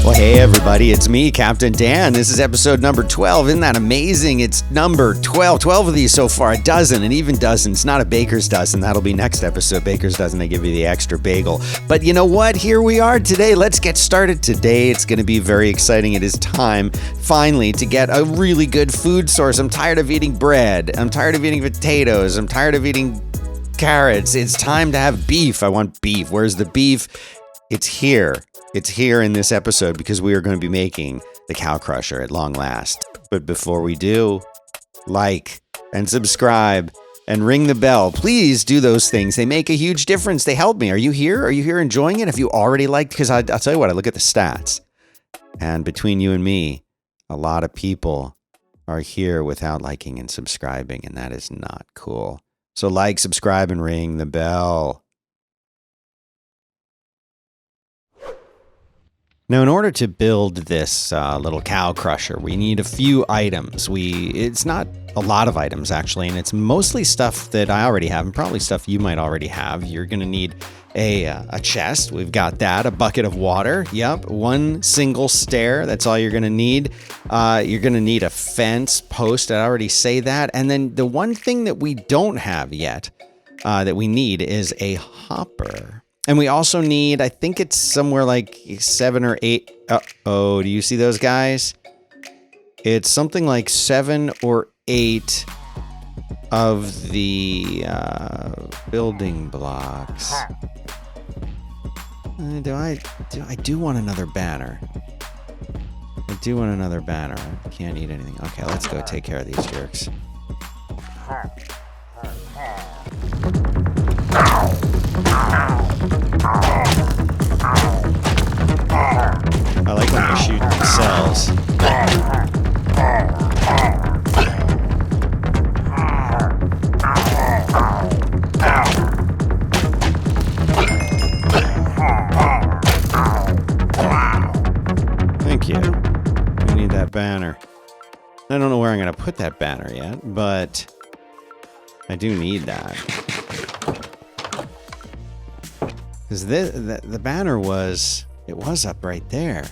Well, hey everybody, it's me, Captain Dan. This is episode number 12. Isn't that amazing? It's number 12. 12 of these so far, a dozen, and even dozens. Not a baker's dozen. That'll be next episode. Baker's dozen, they give you the extra bagel. But you know what? Here we are today. Let's get started today. It's going to be very exciting. It is time, finally, to get a really good food source. I'm tired of eating bread. I'm tired of eating potatoes. I'm tired of eating carrots. It's time to have beef. I want beef. Where's the beef? It's here. It's here in this episode because we are going to be making the cow crusher at long last. But before we do, like and subscribe and ring the bell. Please do those things. They make a huge difference. They help me. Are you here? Are you here enjoying it? Have you already liked? Because I'll tell you what, I look at the stats. And between you and me, a lot of people are here without liking and subscribing. And that is not cool. So like, subscribe, and ring the bell. Now, in order to build this little cow crusher, we need a few items. It's not a lot of items, actually, and it's mostly stuff that I already have, and probably stuff you might already have. You're going to need a chest. We've got that. A bucket of water. Yep. One single stair. That's all you're going to need. You're going to need a fence post. I already say that. And then the one thing that we don't have yet that we need is a hopper. And we also need, I think it's somewhere like 7 or 8. Uh-oh, do you see those guys? It's something like 7 or 8 of the building blocks. I do want another banner. I do want another banner. I can't eat anything. Okay, let's go take care of these jerks. I like when they shoot themselves. Thank you. We need that banner. I don't know where I'm going to put that banner yet, but I do need that. Because the banner was up right there.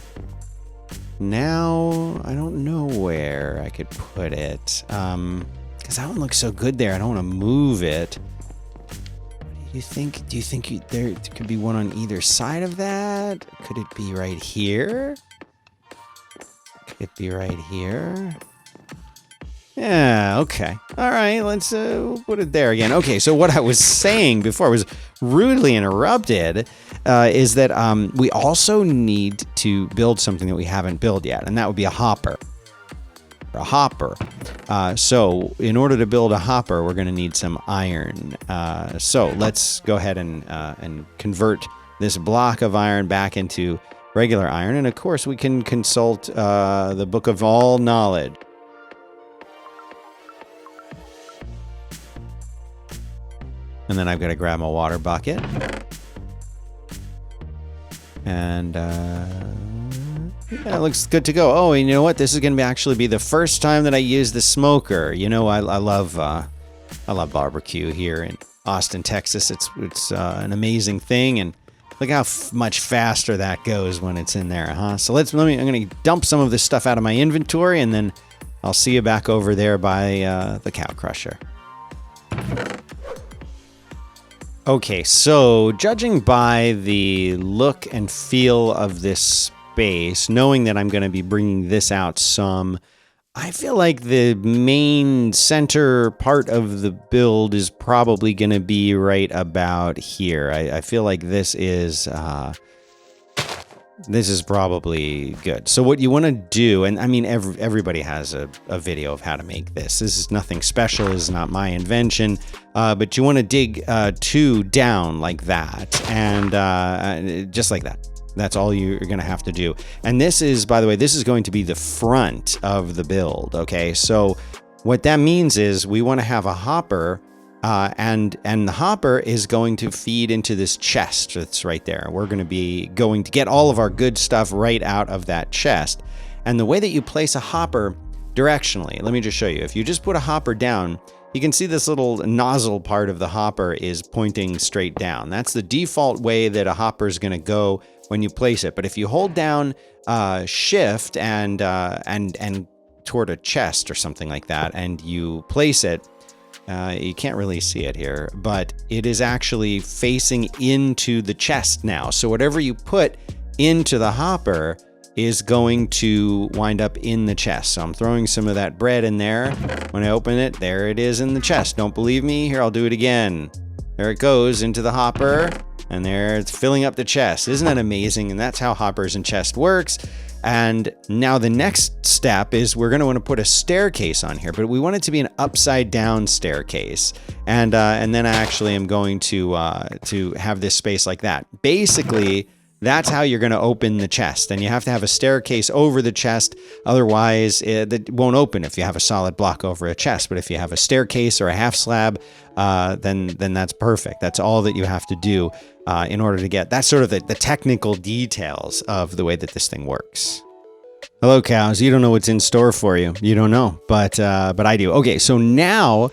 Now, I don't know where I could put it. Because that one looks so good there. I don't want to move it. Do you think there could be one on either side of that? Could it be right here? Could it be right here? Yeah, okay. All right, let's put it there again. Okay, so what I was saying before I was rudely interrupted is that we also need to build something that we haven't built yet, and that would be a hopper. So in order to build a hopper, we're going to need some iron. So let's go ahead and convert this block of iron back into regular iron. And of course, we can consult the Book of All Knowledge. And then I've got to grab my water bucket. And yeah, it looks good to go. Oh, and you know what? This is going to actually be the first time that I use the smoker. You know, I love barbecue here in Austin, Texas. It's an amazing thing, and look how much faster that goes when it's in there, huh? So I'm going to dump some of this stuff out of my inventory, and then I'll see you back over there by the cow crusher. Okay, so judging by the look and feel of this space, knowing that I'm going to be bringing this out some, I feel like the main center part of the build is probably going to be right about here. I feel like this is probably good. So what you want to do, and I mean, everybody has a video of how to make this. This is nothing special. This is not my invention. But you want to dig 2 down like that, and just like that. That's all you're going to have to do. And this is, by the way, this is going to be the front of the build, okay? So what that means is we want to have a hopper, and the hopper is going to feed into this chest that's right there. We're going to get all of our good stuff right out of that chest. And the way that you place a hopper directionally, let me just show you. If you just put a hopper down, you can see this little nozzle part of the hopper is pointing straight down. That's the default way that a hopper is going to go when you place it. But if you hold down shift and toward a chest or something like that, and you place it, you can't really see it here, but it is actually facing into the chest now. So whatever you put into the hopper is going to wind up in the chest. So I'm throwing some of that bread in there. When I open it, there it is in the chest. Don't believe me? Here, I'll do it again. There it goes into the hopper, and there it's filling up the chest. Isn't that amazing? And that's how hoppers and chest works. And now the next step is we're going to want to put a staircase on here, but we want it to be an upside down staircase. And then I actually am going to have this space like that. Basically, that's how you're going to open the chest. And you have to have a staircase over the chest. Otherwise, it won't open if you have a solid block over a chest. But if you have a staircase or a half slab, then that's perfect. That's all that you have to do in order to get. That's sort of the technical details of the way that this thing works. Hello, cows. You don't know what's in store for you. You don't know, but I do. Okay, so now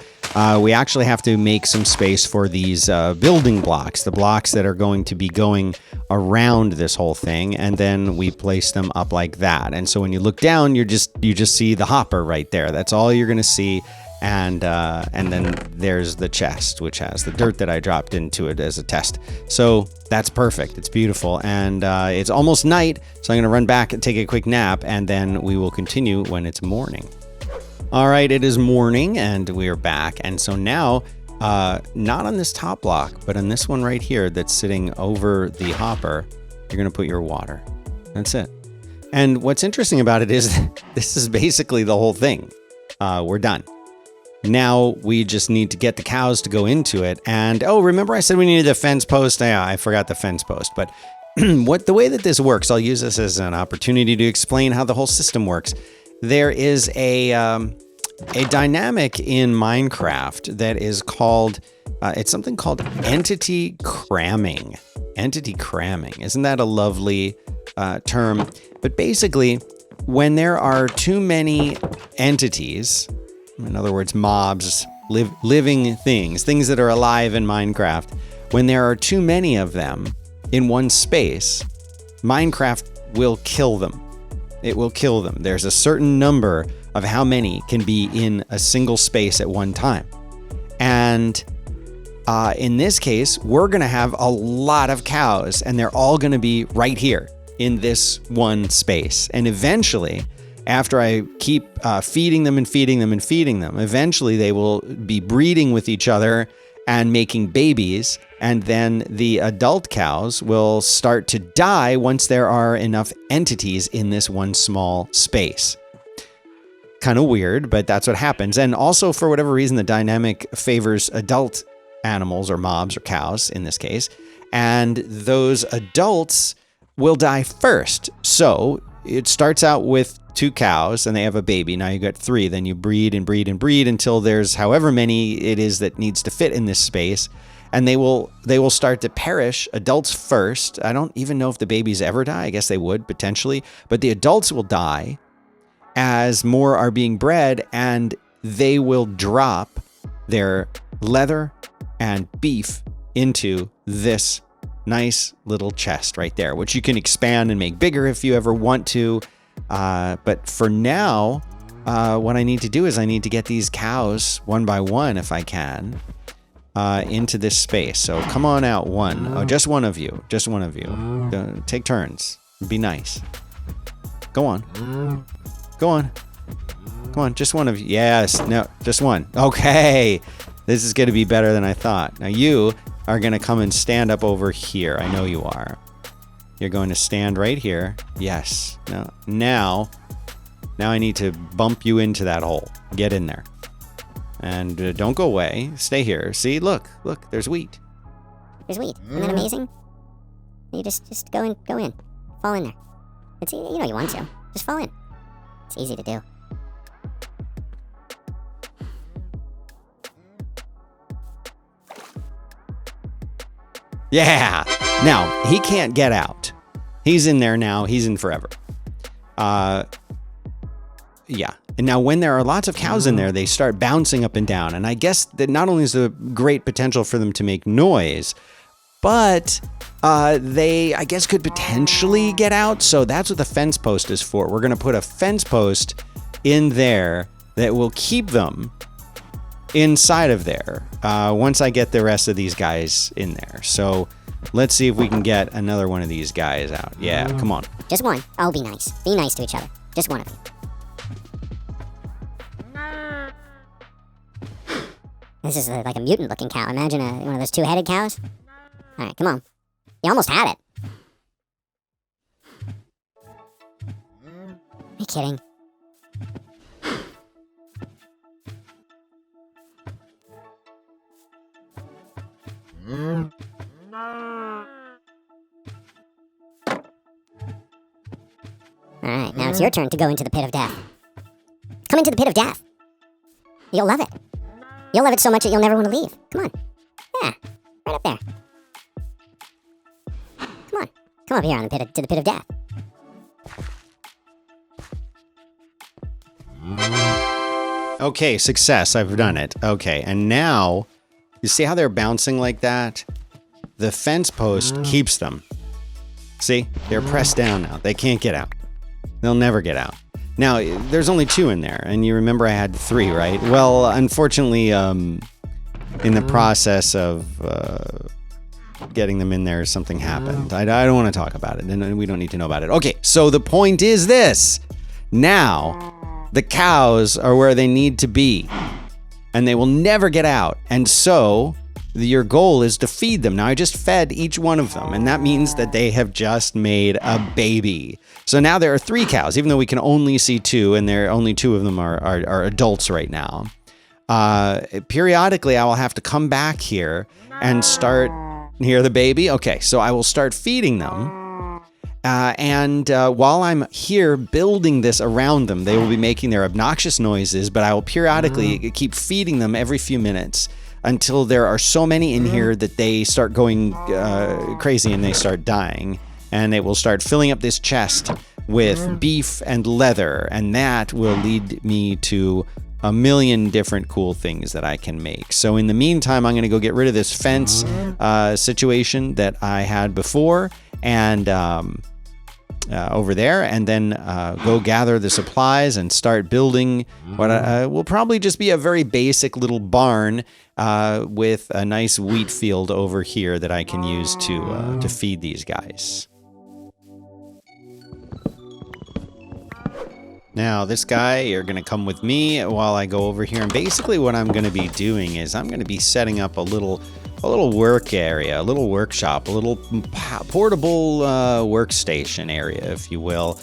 we actually have to make some space for these building blocks, the blocks that are going to be going around this whole thing, and then we place them up like that. And so when you look down, you just see the hopper right there. That's all you're going to see. And then there's the chest, which has the dirt that I dropped into it as a test. So that's perfect. It's beautiful. And it's almost night, so I'm going to run back and take a quick nap, and then we will continue when it's morning. All right, it is morning, and we are back. And so now, not on this top block, but on this one right here that's sitting over the hopper, you're going to put your water. That's it. And what's interesting about it is this is basically the whole thing. We're done. Now we just need to get the cows to go into it. And, oh, remember I said we needed a fence post? Yeah, I forgot the fence post. But the way that this works, I'll use this as an opportunity to explain how the whole system works. There is a dynamic in Minecraft that is called, it's something called entity cramming. Entity cramming. Isn't that a lovely term? But basically, when there are too many entities, in other words, mobs, living things that are alive in Minecraft, when there are too many of them in one space, Minecraft will kill them. It will kill them. There's a certain number of how many can be in a single space at one time. And in this case, we're going to have a lot of cows, and they're all going to be right here in this one space. And eventually, after I keep feeding them and feeding them and feeding them, eventually they will be breeding with each other and making babies. And then the adult cows will start to die once there are enough entities in this one small space. Kind of weird, but that's what happens. And also, for whatever reason, the dynamic favors adult animals or mobs or cows in this case. And those adults will die first. So it starts out with 2 cows and they have a baby. Now you got 3. Then you breed and breed and breed until there's however many it is that needs to fit in this space. And they will start to perish, adults first. I don't even know if the babies ever die. I guess they would potentially. But the adults will die as more are being bred, and they will drop their leather and beef into this nice little chest right there, which you can expand and make bigger if you ever want to. But for now, what I need to do is I need to get these cows one by one, if I can, into this space. So come on out, one. Oh, just one of you. Just one of you. Take turns. Be nice. Go on. Go on. Come on, just one of you. Yes, no, just one. Okay. This is going to be better than I thought. Now you are going to come and stand up over here. I know you are. You're going to stand right here. Yes. Now I need to bump you into that hole. Get in there. And don't go away. Stay here. See, look, there's wheat. There's wheat. Isn't that amazing? You just go in. Fall in there. It's, you know you want to. Just fall in. It's easy to do. Yeah. Now, he can't get out. He's in there now. He's in forever. Yeah. And now when there are lots of cows in there, they start bouncing up and down. And I guess that not only is there great potential for them to make noise, but They, I guess, could potentially get out. So that's what the fence post is for. We're going to put a fence post in there that will keep them inside of there once I get the rest of these guys in there. So let's see if we can get another one of these guys out. Yeah, come on. Just one. Oh, be nice. Be nice to each other. Just one of you. This is like a mutant-looking cow. Imagine one of those two-headed cows. All right, come on. You almost had it. Are you kidding? Alright, now it's your turn to go into the pit of death. Come into the pit of death. You'll love it. You'll love it so much that you'll never want to leave. Come on. Yeah, right up there. Come on. Come up here on to the pit of death. Okay, success. I've done it. Okay, and now, you see how they're bouncing like that? The fence post keeps them. See? They're pressed down now. They can't get out. They'll never get out. Now, there's only 2 in there, and you remember I had 3, right? Well, unfortunately, in the process of getting them in there, something happened. I don't want to talk about it, and we don't need to know about it. Okay, so the point is this. Now, the cows are where they need to be, and they will never get out. And so, your goal is to feed them. Now, I just fed each one of them, and that means that they have just made a baby. So now there are 3 cows, even though we can only see 2, and only 2 of them are adults right now. Periodically, I will have to come back here and start... Hear the baby? Okay, so I will start feeding them. And while I'm here building this around them, they will be making their obnoxious noises, but I will periodically keep feeding them every few minutes until there are so many in here that they start going crazy and they start dying. And it will start filling up this chest with beef and leather, and that will lead me to a million different cool things that I can make. So in the meantime, I'm going to go get rid of this fence situation that I had before and over there, and then go gather the supplies and start building what will probably just be a very basic little barn with a nice wheat field over here that I can use to feed these guys. Now, this guy, you're going to come with me while I go over here. And basically what I'm going to be doing is I'm going to be setting up a little work area, a little workshop, a little portable workstation area, if you will,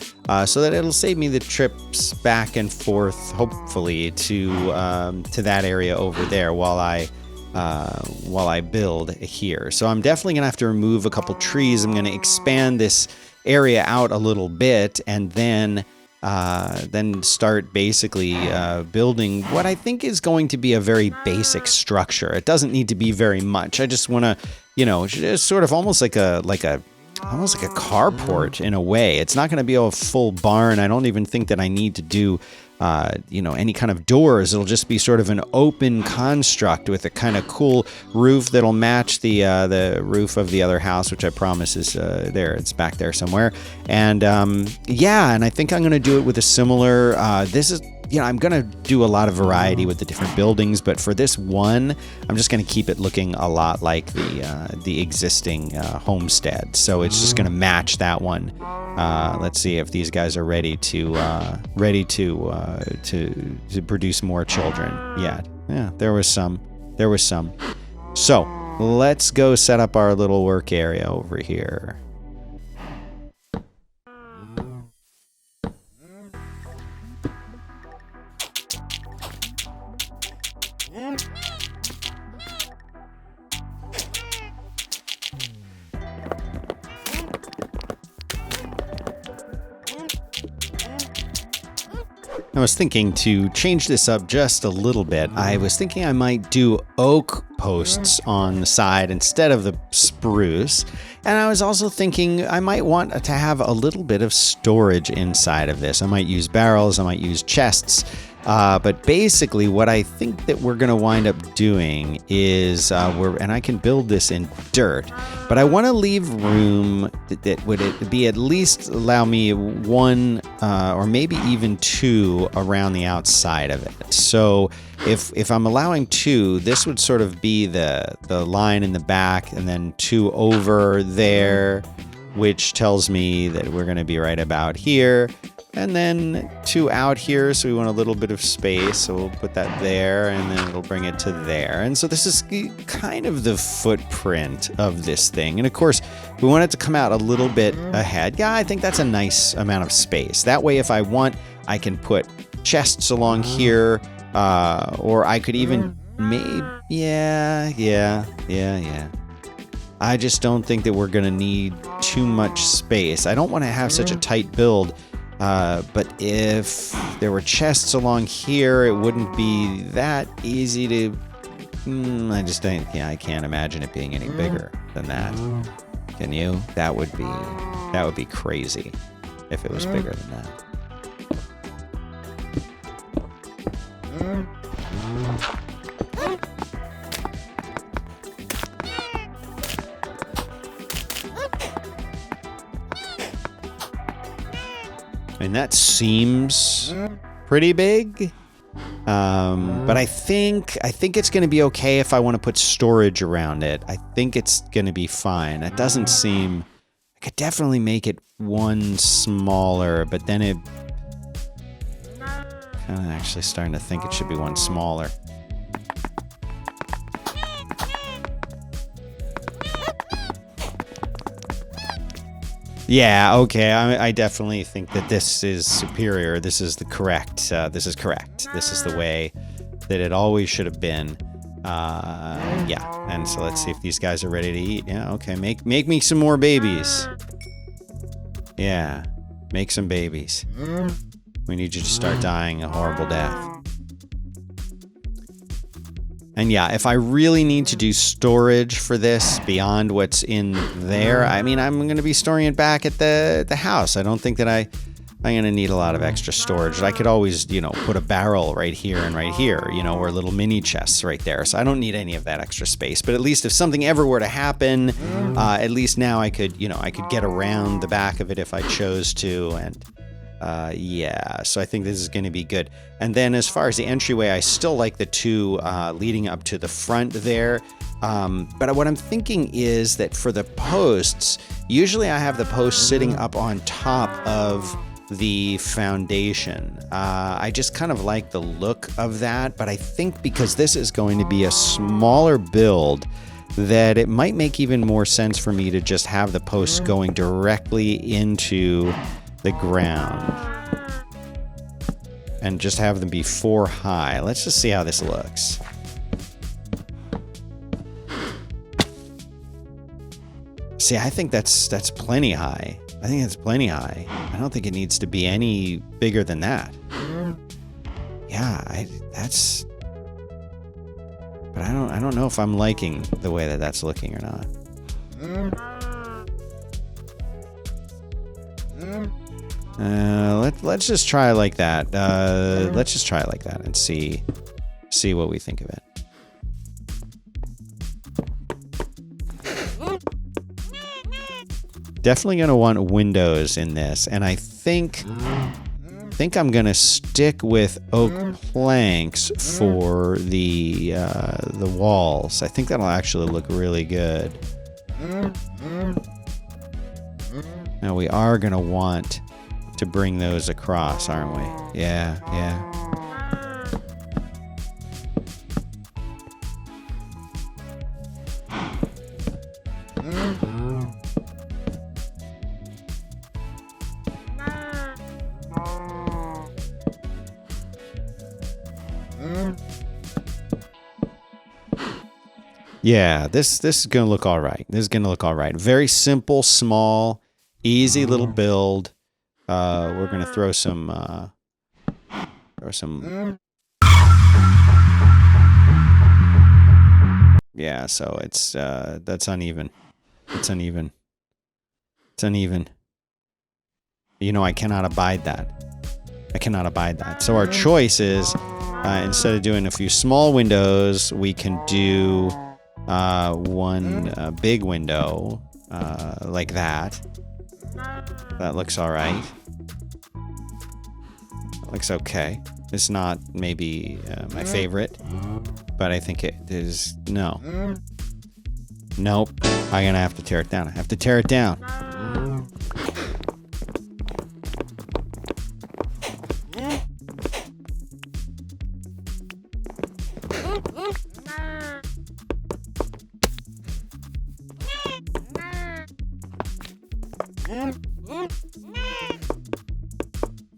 so that it'll save me the trips back and forth, hopefully, to that area over there while I build here. So I'm definitely going to have to remove a couple trees. I'm going to expand this area out a little bit, and then start basically building what I think is going to be a very basic structure. It doesn't need to be very much. I just want to, just sort of almost like a carport in a way. It's not going to be a full barn. I don't even think that I need to do any kind of doors. It'll just be sort of an open construct with a kind of cool roof that'll match the roof of the other house, which I promise is there. It's back there somewhere. And and I think I'm going to do it with a similar. I'm going to do a lot of variety with the different buildings, but for this one, I'm just going to keep it looking a lot like the existing homestead. So it's just going to match that one. Let's see if these guys are ready to produce more children. Yeah, there was some. So let's go set up our little work area over here. I was thinking to change this up just a little bit. I was thinking I might do oak posts on the side instead of the spruce. And I was also thinking I might want to have a little bit of storage inside of this. I might use barrels, I might use chests, But basically, what I think that we're going to wind up doing is, and I can build this in dirt, but I want to leave room that would be at least allow me one or maybe even two around the outside of it. So if I'm allowing two, this would sort of be the line in the back, and then two over there, which tells me that we're going to be right about here. And then two out here, so we want a little bit of space, so we'll put that there, and then it'll bring it to there. And so this is kind of the footprint of this thing. And of course, we want it to come out a little bit ahead. Yeah, I think that's a nice amount of space. That way, if I want, I can put chests along here, or I could even yeah. I just don't think that we're going to need too much space. I don't want to have such a tight build. But if there were chests along here, it wouldn't be that easy to... I just think, I can't imagine it being any bigger than that. Can you? That would be crazy if it was bigger than that. And that seems pretty big, but I think it's going to be okay if I want to put storage around it. I think it's going to be fine. It doesn't seem... I could definitely make it one smaller, but then it... kind of actually starting to think it should be one smaller. Yeah, okay. I definitely think that this is superior. This is the correct. This is correct. This is the way that it always should have been. Yeah. And so let's see if these guys are ready to eat. Yeah. Okay. Make me some more babies. Yeah. Make some babies. We need you to start dying a horrible death. And yeah, if I really need to do storage for this beyond what's in there, I mean, I'm going to be storing it back at the house. I don't think that I'm going to need a lot of extra storage. I could always, put a barrel right here and right here, or little mini chests right there. So I don't need any of that extra space. But at least if something ever were to happen, at least now I could get around the back of it if I chose to. And yeah, so I think this is going to be good. And then as far as the entryway, I still like the two leading up to the front there. But what I'm thinking is that for the posts, usually I have the posts sitting up on top of the foundation. I just kind of like the look of that, but I think because this is going to be a smaller build, that it might make even more sense for me to just have the posts going directly into the ground and just have them be 4 high. Let's just see how this looks. See, I think that's plenty high. I think it's plenty high. I don't think it needs to be any bigger than that. Yeah, but I don't know if I'm liking the way that that's looking or not. Let's just try like that. Let's just try it like that and see what we think of it. Definitely gonna want windows in this, and I think I'm gonna stick with oak planks for the walls. I think that'll actually look really good. Now we are gonna want to bring those across, aren't we? Yeah. Yeah, this is gonna look all right. This is gonna look all right. Very simple, small, easy little build. We're gonna throw some. Yeah, so it's that's uneven. It's uneven. It's uneven. I cannot abide that. I cannot abide that. So our choice is, instead of doing a few small windows, we can do one big window like that. That looks all right. Looks okay. It's not maybe my favorite, but I think it is. No. Nope. I'm gonna have to tear it down. I have to tear it down.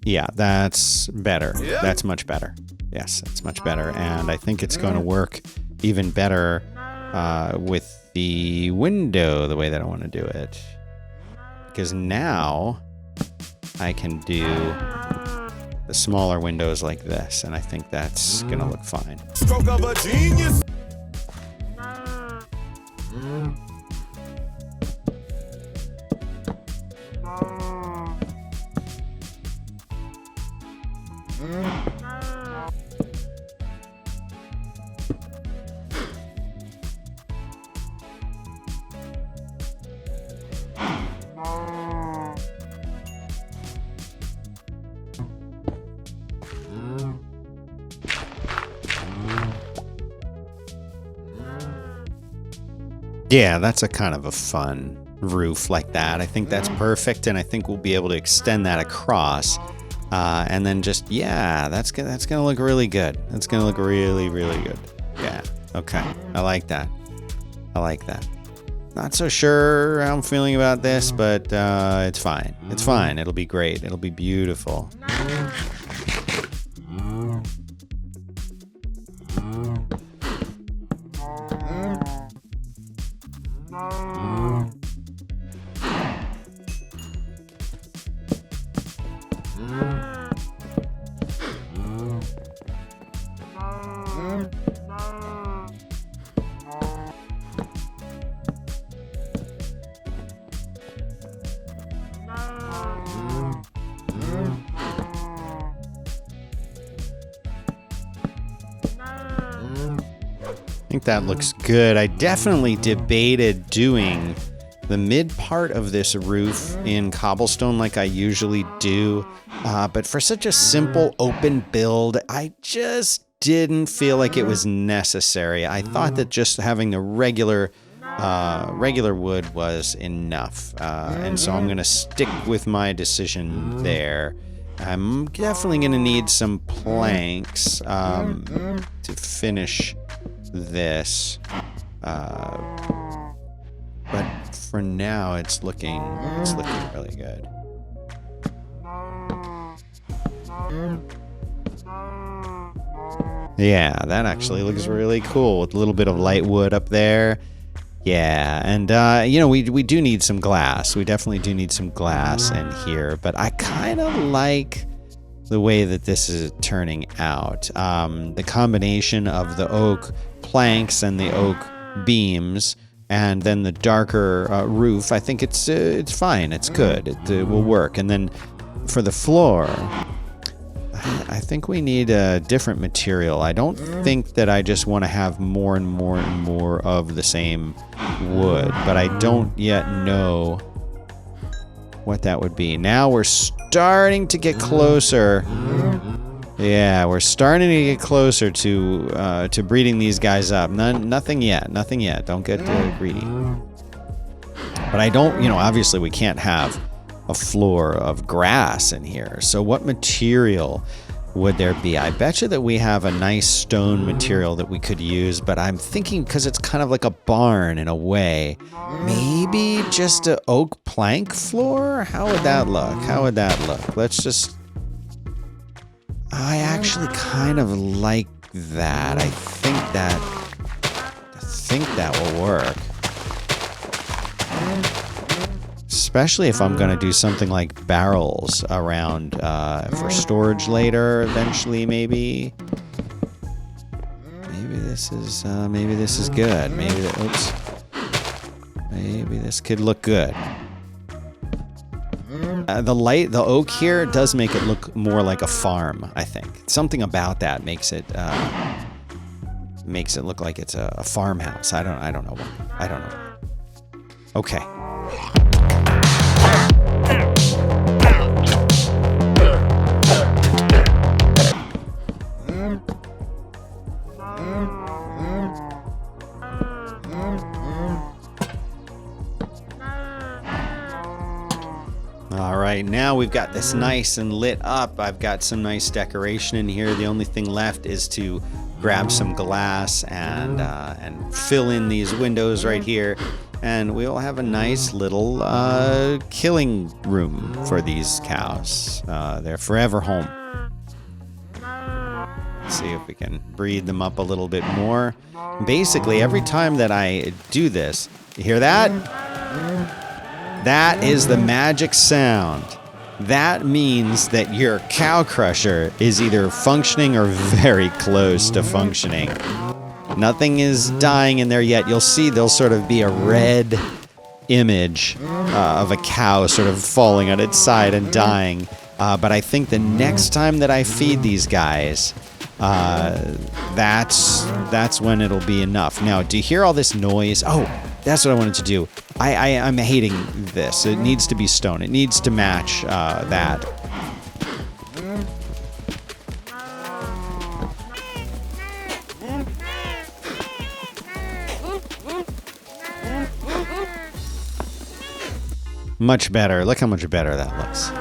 Yeah, that's better. Yeah. That's much better. Yes, that's much better. And I think it's going to work even better with the window the way that I want to do it. Because now I can do the smaller windows like this, and I think that's going to look fine. Stroke of a genius. Yeah, that's a kind of a fun roof like that. I think that's perfect, and I think we'll be able to extend that across. And then just, yeah, that's gonna look really good. That's gonna look really, really good. Yeah, okay, I like that. I like that. Not so sure how I'm feeling about this, but it's fine. It's fine. It'll be great. It'll be beautiful. I think that looks good. I definitely debated doing the mid part of this roof in cobblestone like I usually do, but for such a simple open build, I just didn't feel like it was necessary. I thought that just having the regular wood was enough, and so I'm gonna stick with my decision there. I'm definitely gonna need some planks to finish this, but for now it's looking really good. Yeah, that actually looks really cool with a little bit of light wood up there. Yeah, and we do need some glass. We definitely do need some glass in here, but I kind of like the way that this is turning out. The combination of the oak planks and the oak beams, and then the darker roof, I think it's fine. It's good. It will work. And then for the floor, I think we need a different material. I don't think that I just want to have more and more and more of the same wood, but I don't yet know what that would be. Now we're starting to get closer. Yeah, we're starting to get closer to breeding these guys up. Nothing yet. Nothing yet. Don't get greedy. But I don't, obviously we can't have a floor of grass in here. So what material would there be? I bet you that we have a nice stone material that we could use, but I'm thinking because it's kind of like a barn in a way, maybe just an oak plank floor? How would that look? Let's just... I actually kind of like that. I think that will work. Especially if I'm going to do something like barrels around for storage later, eventually, maybe. Maybe this is good. Maybe this could look good. the oak here does make it look more like a farm, I think. Something about that makes it look like it's a farmhouse. I don't know. Okay. All right, now we've got this nice and lit up. I've got some nice decoration in here. The only thing left is to grab some glass and fill in these windows right here. And we'll have a nice little killing room for these cows. They're forever home. Let's see if we can breed them up a little bit more. Basically, every time that I do this, you hear that? That is the magic sound. That means that your cow crusher is either functioning or very close to functioning. Nothing is dying in there yet. You'll see there'll sort of be a red image of a cow sort of falling on its side and dying. But I think the next time that I feed these guys, that's when it'll be enough. Now, do you hear all this noise? Oh, that's what I wanted to do. I'm hating this. It needs to be stone. It needs to match that. Much better. Look how much better that looks.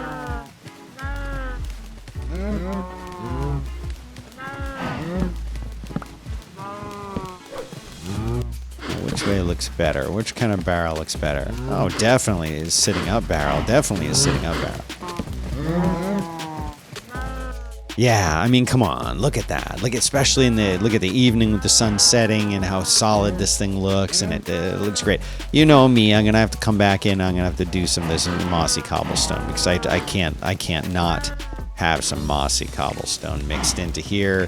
Which way looks better? Which kind of barrel looks better? Oh, definitely is sitting up barrel. Definitely is sitting up barrel. Yeah, I mean, come on, look at that. Look, especially look at the evening with the sun setting and how solid this thing looks, and it looks great. You know me, I'm gonna have to come back in. I'm gonna have to do some of this mossy cobblestone because I can't not have some mossy cobblestone mixed into here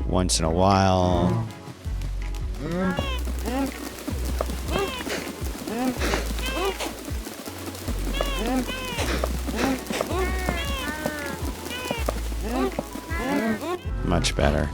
once in a while. Much better.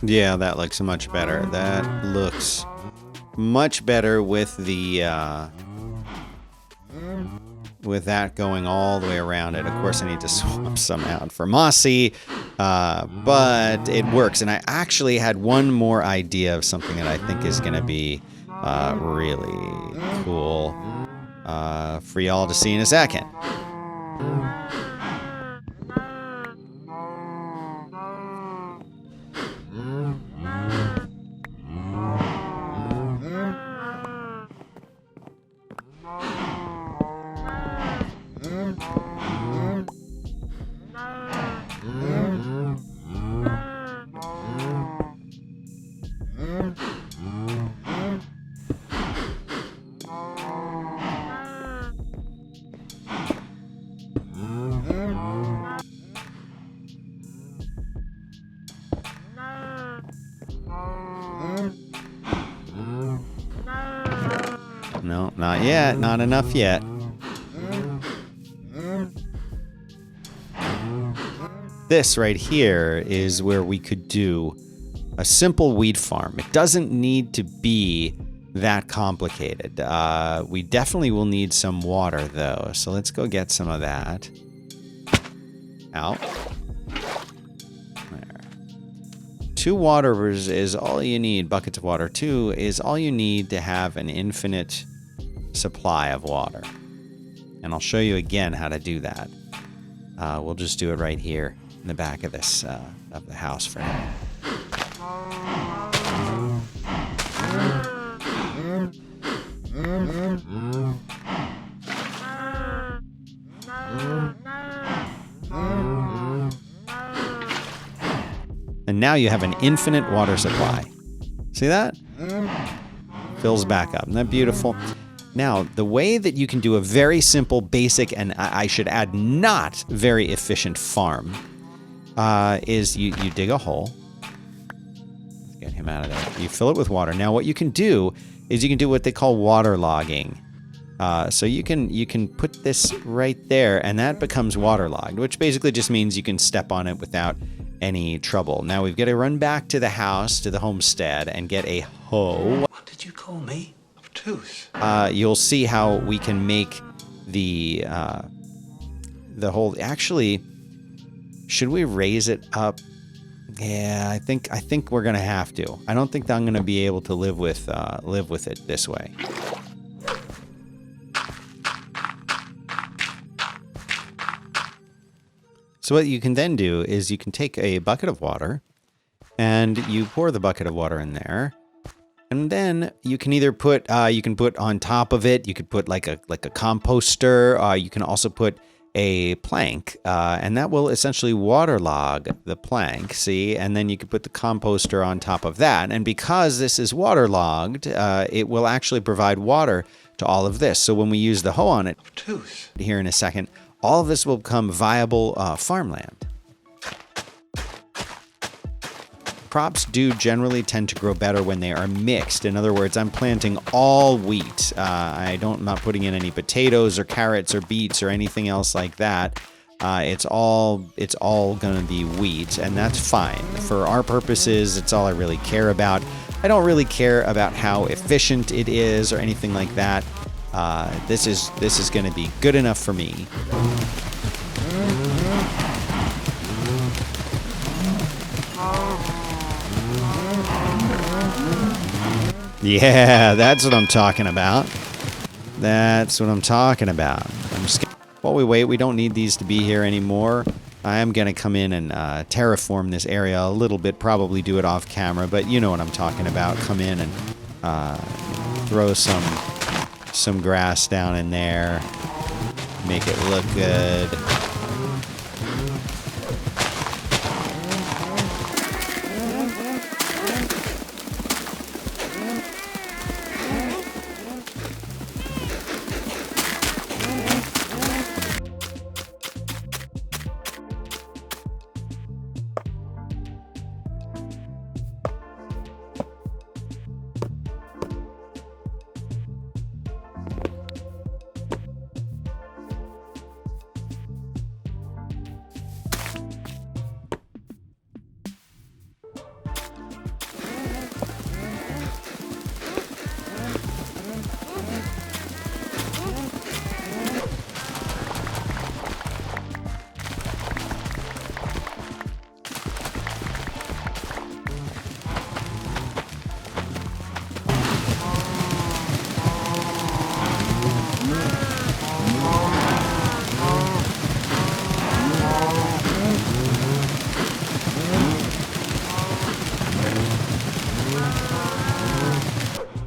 Yeah, that looks much better. That looks much better with the with that going all the way around it. Of course, I need to swap some out for mossy, but it works. And I actually had one more idea of something that I think is going to be really cool for y'all to see in a second. No, not yet. Not enough yet. This right here is where we could do a simple wheat farm. It doesn't need to be that complicated. We definitely will need some water, though. So let's go get some of that. Out. There. 2 waters is all you need. Buckets of water. 2 is all you need to have an infinite supply of water. And I'll show you again how to do that. We'll just do it right here in the back of this of the house for now. And now you have an infinite water supply. See that? Fills back up. Isn't that beautiful? Now, the way that you can do a very simple, basic, and I should add not very efficient farm is you dig a hole. Let's get him out of there. You fill it with water. Now, what you can do is you can do what they call water logging. So you can put this right there, and that becomes waterlogged, which basically just means you can step on it without any trouble. Now we've got to run back to the house, to the homestead, and get a hoe. What did you call me? Obtuse. You'll see how we can make the whole. Actually, should we raise it up? Yeah, I think we're gonna have to. I don't think that I'm gonna be able to live with it this way. So what you can then do is you can take a bucket of water and you pour the bucket of water in there. And then you can either put on top of it, you could put like a composter, you can also put a plank, and that will essentially waterlog the plank, see? And then you could put the composter on top of that. And because this is waterlogged, it will actually provide water to all of this. So when we use the hoe on it here in a second, all of this will become viable farmland. Crops do generally tend to grow better when they are mixed. In other words, I'm planting all wheat. I'm not putting in any potatoes or carrots or beets or anything else like that. It's all going to be wheat, and that's fine. For our purposes, it's all I really care about. I don't really care about how efficient it is or anything like that. This is going to be good enough for me. Yeah, that's what I'm talking about. That's what I'm talking about. While we wait, we don't need these to be here anymore. I am going to come in and terraform this area a little bit, probably do it off camera, but you know what I'm talking about. Come in and throw some grass down in there, make it look good.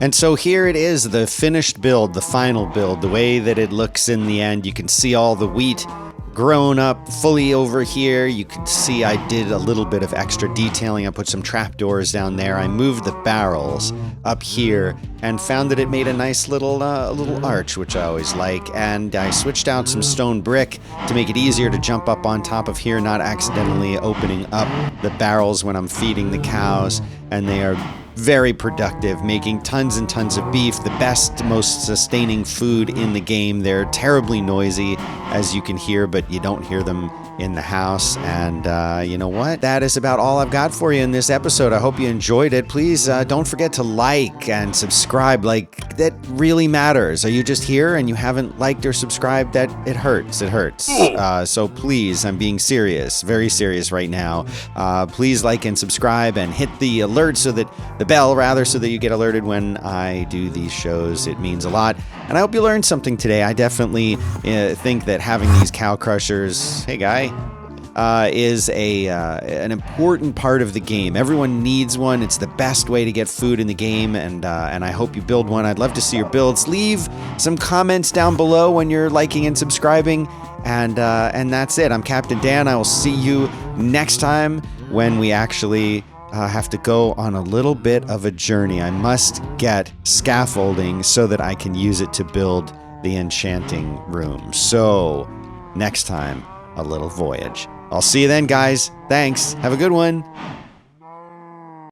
And so here it is, the finished build, the final build, the way that it looks in the end. You can see all the wheat grown up fully over here. You can see I did a little bit of extra detailing. I put some trapdoors down there. I moved the barrels up here and found that it made a nice little arch, which I always like. And I switched out some stone brick to make it easier to jump up on top of here, not accidentally opening up the barrels when I'm feeding the cows. And they are very productive, making tons and tons of beef, the best, most sustaining food in the game. They're terribly noisy, as you can hear, but you don't hear them in the house. And you know what? That is about all I've got for you in this episode. I hope you enjoyed it. Please don't forget to like and subscribe. Like, that really matters. Are you just here and you haven't liked or subscribed? That it hurts. It hurts. So please, I'm being serious, very serious right now. Please like and subscribe and hit the alert so that the bell rather, so that you get alerted when I do these shows. It means a lot. And I hope you learned something today. I definitely think that having these cow crushers, hey guy, is an important part of the game. Everyone needs one. It's the best way to get food in the game, and I hope you build one. I'd love to see your builds. Leave some comments down below when you're liking and subscribing, and that's it. I'm Captain Dan. I will see you next time. when we actually have to go on a little bit of a journey. I must get scaffolding so that I can use it to build the enchanting room. So, next time, a little voyage. I'll see you then, guys. Thanks. Have a good one.